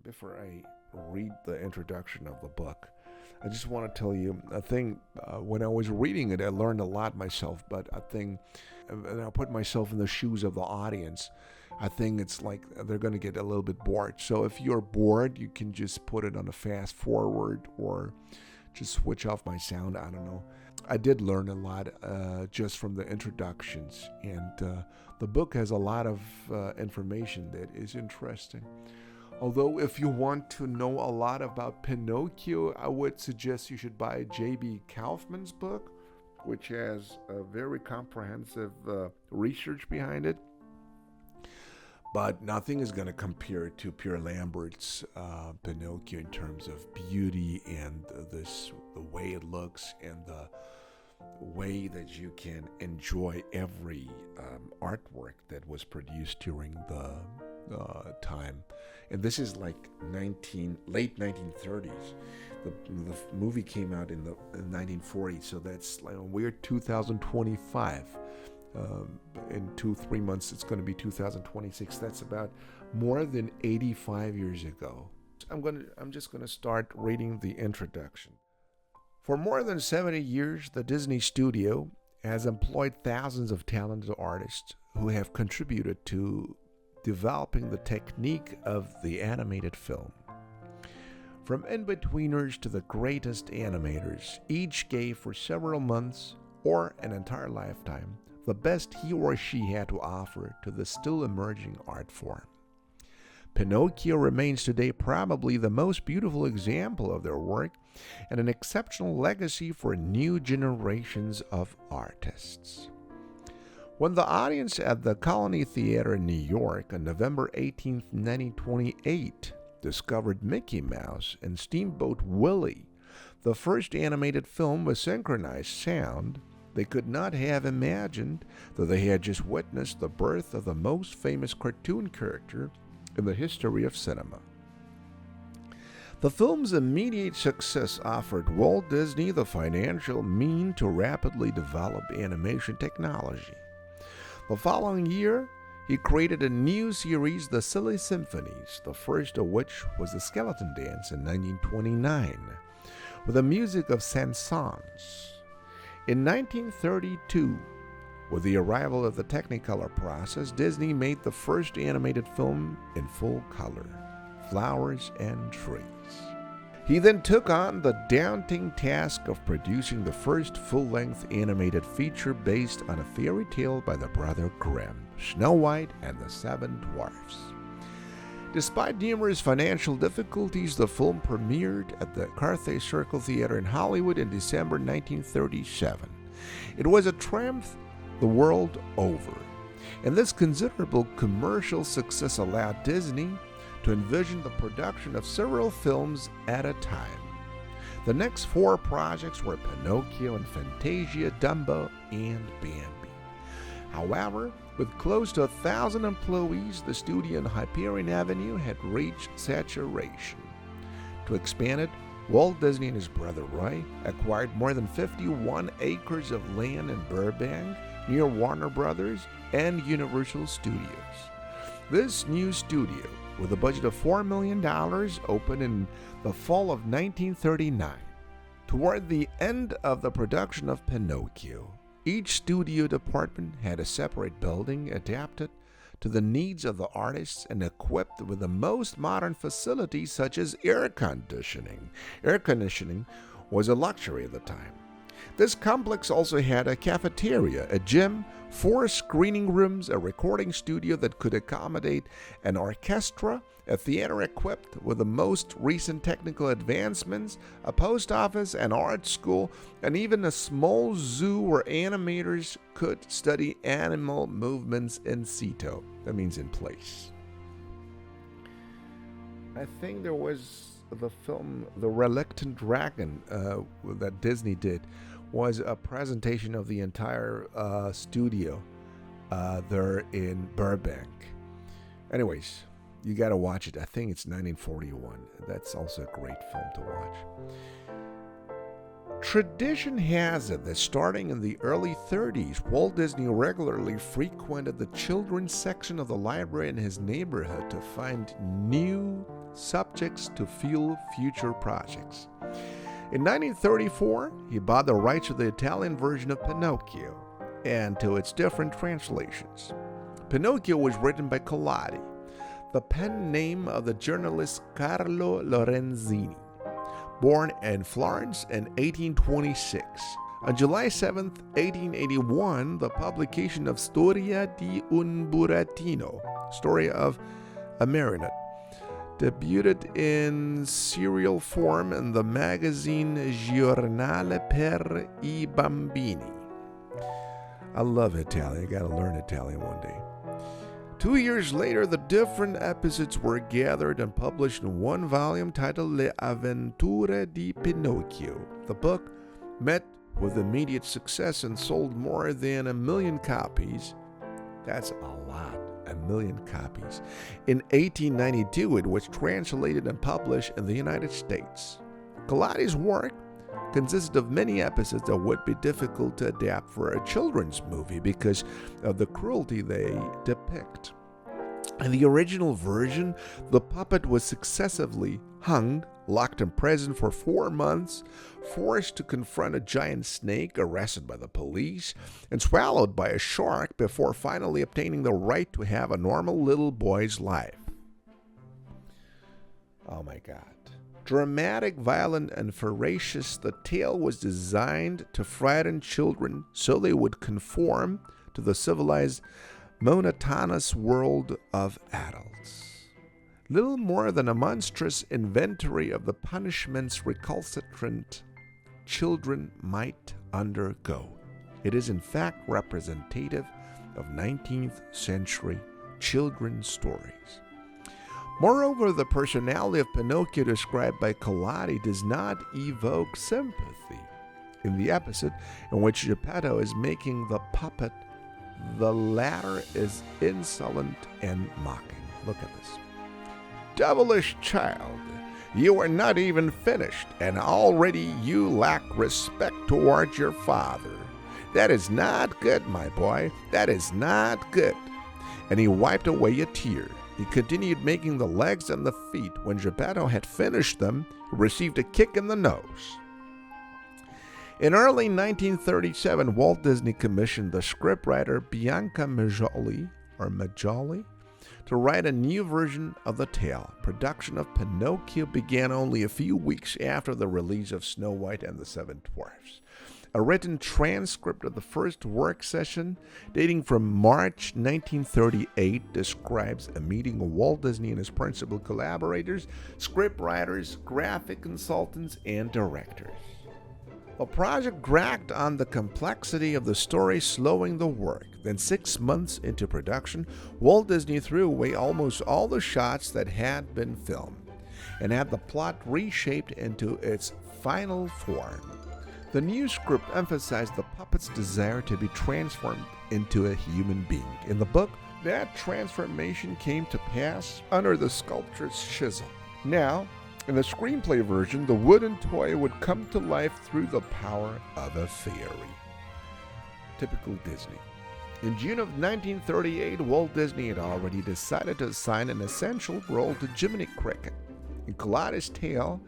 before I read the introduction of the book, I just want to tell you a thing. When I was reading it, I learned a lot myself, but I think, and I'll put myself in the shoes of the audience, I think it's like they're going to get a little bit bored. So if you're bored, you can just put it on a fast forward or just switch off my sound. I don't know. I did learn a lot just from the introductions, and the book has a lot of information that is interesting. Although if you want to know a lot about Pinocchio, I would suggest you should buy J.B. Kaufman's book, which has a very comprehensive research behind it. But nothing is going to compare to Pierre Lambert's Pinocchio in terms of beauty and the way it looks and the way that you can enjoy every artwork that was produced during the time. And this is like late 1930s. The movie came out in 1940, so that's like we're 2025. In 2-3 months it's going to be 2026. That's about more than 85 years ago. I'm just going to start reading the introduction. For more than 70 years, the Disney studio has employed thousands of talented artists who have contributed to developing the technique of the animated film. From in-betweeners to the greatest animators, each gave for several months or an entire lifetime the best he or she had to offer to the still emerging art form. Pinocchio remains today probably the most beautiful example of their work and an exceptional legacy for new generations of artists. When the audience at the Colony Theater in New York on November 18, 1928 discovered Mickey Mouse and Steamboat Willie, the first animated film with synchronized sound, they could not have imagined that they had just witnessed the birth of the most famous cartoon character in the history of cinema. The film's immediate success offered Walt Disney the financial means to rapidly develop animation technology. The following year, he created a new series, The Silly Symphonies, the first of which was the Skeleton Dance in 1929, with the music of Saint-Saëns. In 1932, with the arrival of the Technicolor process, Disney made the first animated film in full color, Flowers and Trees. He then took on the daunting task of producing the first full-length animated feature based on a fairy tale by the brother Grimm, Snow White and the Seven Dwarfs. Despite numerous financial difficulties, the film premiered at the Carthay Circle Theater in Hollywood in December 1937. It was a triumph the world over, and this considerable commercial success allowed Disney to envision the production of several films at a time. The next 4 projects were Pinocchio and Fantasia, Dumbo, and Bambi. However, with close to 1,000 employees, the studio on Hyperion Avenue had reached saturation. To expand it, Walt Disney and his brother Roy acquired more than 51 acres of land in Burbank, near Warner Brothers and Universal Studios. This new studio, with a budget of $4 million, opened in the fall of 1939. Toward the end of the production of Pinocchio, each studio department had a separate building adapted to the needs of the artists and equipped with the most modern facilities such as air conditioning. Air conditioning was a luxury at the time. This complex also had a cafeteria, a gym, 4 screening rooms, a recording studio that could accommodate an orchestra, a theater equipped with the most recent technical advancements, a post office, an art school, and even a small zoo where animators could study animal movements in situ. That means in place. I think there was the film The Reluctant Dragon that Disney did was a presentation of the entire studio there in Burbank. Anyways, you gotta watch it. I think it's 1941. That's also a great film to watch. Tradition has it that starting in the early 30s, Walt Disney regularly frequented the children's section of the library in his neighborhood to find new subjects to fuel future projects. In 1934, he bought the rights to the Italian version of Pinocchio and to its different translations. Pinocchio was written by Collodi, the pen name of the journalist Carlo Lorenzini, born in Florence in 1826. On July 7, 1881, the publication of Storia di un burattino, Story of a Marionette, debuted in serial form in the magazine Giornale per I Bambini. I love Italian. I gotta learn Italian one day. 2 years later, the different episodes were gathered and published in one volume titled Le Avventure di Pinocchio. The book met with immediate success and sold more than 1 million copies. That's a lot, 1 million copies. In 1892, it was translated and published in the United States. Collodi's work consisted of many episodes that would be difficult to adapt for a children's movie because of the cruelty they depict. In the original version, the puppet was successively hung, locked in prison for 4 months, forced to confront a giant snake, arrested by the police, and swallowed by a shark before finally obtaining the right to have a normal little boy's life. Oh my God. Dramatic, violent, and ferocious, the tale was designed to frighten children so they would conform to the civilized, monotonous world of adults. Little more than a monstrous inventory of the punishments recalcitrant children might undergo. It is in fact representative of 19th century children's stories. Moreover, the personality of Pinocchio described by Collodi does not evoke sympathy. In the episode in which Geppetto is making the puppet, the latter is insolent and mocking. Look at this. Devilish child, you are not even finished, and already you lack respect towards your father. That is not good, my boy. That is not good. And he wiped away a tear. He continued making the legs and the feet. When Geppetto had finished them, he received a kick in the nose. In early 1937, Walt Disney commissioned the scriptwriter Bianca Majoli to write a new version of the tale. Production of Pinocchio began only a few weeks after the release of Snow White and the Seven Dwarfs. A written transcript of the first work session, dating from March 1938, describes a meeting of Walt Disney and his principal collaborators, scriptwriters, graphic consultants, and directors. The project dragged on the complexity of the story, slowing the work. Then 6 months into production, Walt Disney threw away almost all the shots that had been filmed and had the plot reshaped into its final form. The new script emphasized the puppet's desire to be transformed into a human being. In the book, that transformation came to pass under the sculptor's chisel. Now, in the screenplay version, the wooden toy would come to life through the power of a fairy. Typical Disney. In June of 1938, Walt Disney had already decided to assign an essential role to Jiminy Cricket. In Collodi's tale,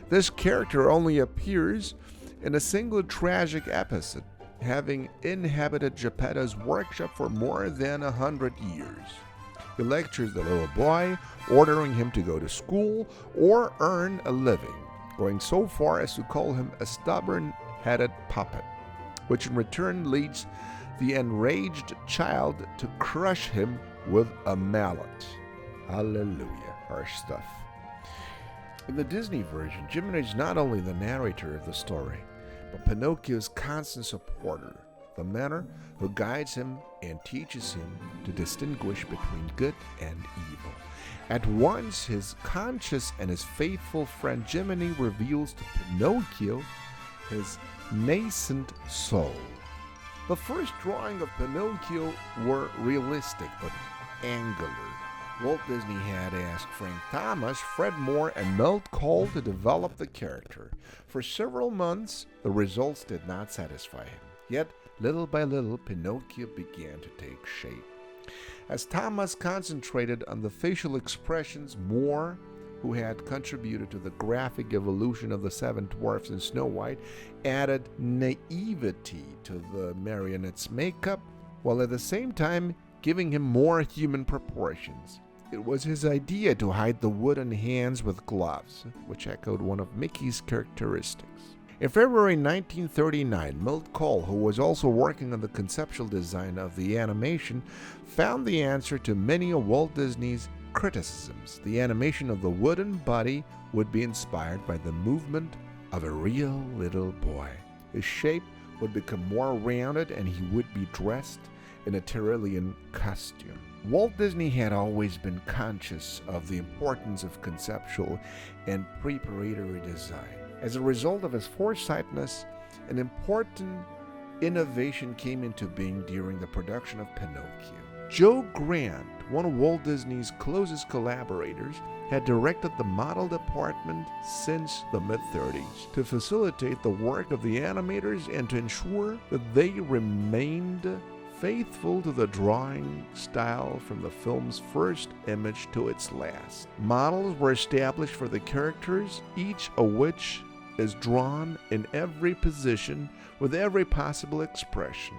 this character only appears in a single tragic episode, having inhabited Geppetto's workshop for more than 100 years. He lectures the little boy, ordering him to go to school or earn a living, going so far as to call him a stubborn-headed puppet, which in return leads the enraged child to crush him with a mallet. Hallelujah, harsh stuff. In the Disney version, Jiminy is not only the narrator of the story, but Pinocchio's constant supporter, the mentor who guides him and teaches him to distinguish between good and evil. At once, his conscious and his faithful friend Jiminy reveals to Pinocchio his nascent soul. The first drawing of Pinocchio were realistic but angular, Walt Disney had asked Frank Thomas, Fred Moore, and Milt Cole to develop the character. For several months, the results did not satisfy him. Yet, little by little, Pinocchio began to take shape. As Thomas concentrated on the facial expressions, Moore, who had contributed to the graphic evolution of the Seven Dwarfs and Snow White, added naivety to the marionette's makeup, while at the same time giving him more human proportions. It was his idea to hide the wooden hands with gloves, which echoed one of Mickey's characteristics. In February 1939, Milt Cole, who was also working on the conceptual design of the animation, found the answer to many of Walt Disney's criticisms. The animation of the wooden body would be inspired by the movement of a real little boy. His shape would become more rounded and he would be dressed in a Tyrolean costume. Walt Disney had always been conscious of the importance of conceptual and preparatory design. As a result of his foresightness, an important innovation came into being during the production of Pinocchio. Joe Grant, one of Walt Disney's closest collaborators, had directed the model department since the mid-30s to facilitate the work of the animators and to ensure that they remained faithful to the drawing style from the film's first image to its last. Models were established for the characters, each of which is drawn in every position with every possible expression.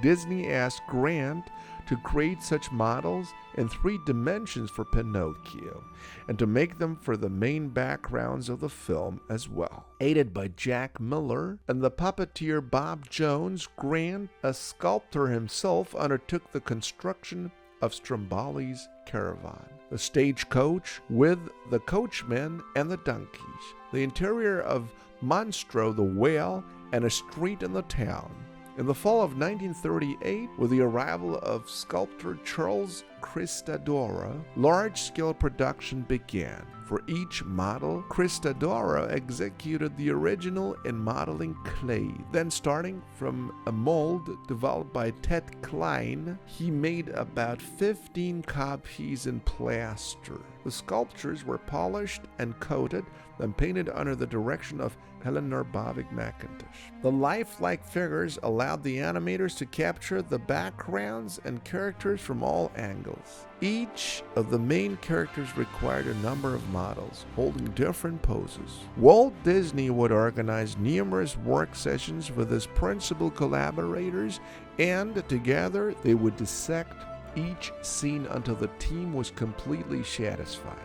Disney asked Grant to create such models in 3 dimensions for Pinocchio and to make them for the main backgrounds of the film as well. Aided by Jack Miller and the puppeteer Bob Jones, Grant, a sculptor himself, undertook the construction of Stromboli's caravan, the stagecoach with the coachmen and the donkeys, the interior of Monstro the whale, and a street in the town. In the fall of 1938, with the arrival of sculptor Charles Cristadora, large-scale production began. For each model, Cristadora executed the original in modeling clay. Then, starting from a mold developed by Ted Klein, he made about 15 copies in plaster. The sculptures were polished and coated, then painted under the direction of Eleanor Bovick McIntosh. The lifelike figures allowed the animators to capture the backgrounds and characters from all angles. Each of the main characters required a number of models, holding different poses. Walt Disney would organize numerous work sessions with his principal collaborators, and together they would dissect each scene until the team was completely satisfied.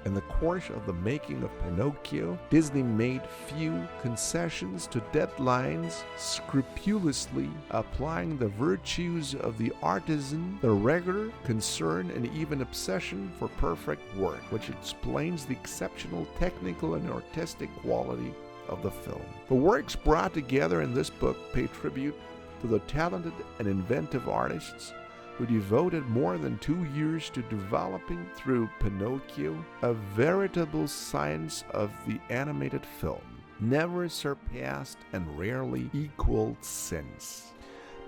In the course of the making of Pinocchio, Disney made few concessions to deadlines, scrupulously applying the virtues of the artisan, the rigor, concern, and even obsession for perfect work, which explains the exceptional technical and artistic quality of the film. The works brought together in this book pay tribute to the talented and inventive artists who devoted more than 2 years to developing through Pinocchio a veritable science of the animated film, never surpassed and rarely equaled since.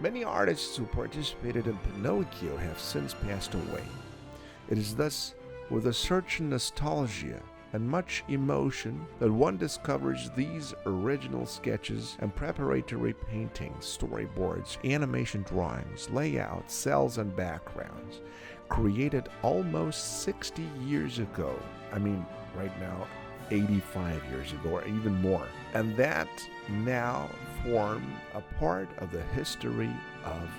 Many artists who participated in Pinocchio have since passed away. It is thus with a certain nostalgia and much emotion that one discovers these original sketches and preparatory paintings, storyboards, animation drawings, layouts, cells, and backgrounds created almost 60 years ago. I mean, right now, 85 years ago, or even more. And that now form a part of the history of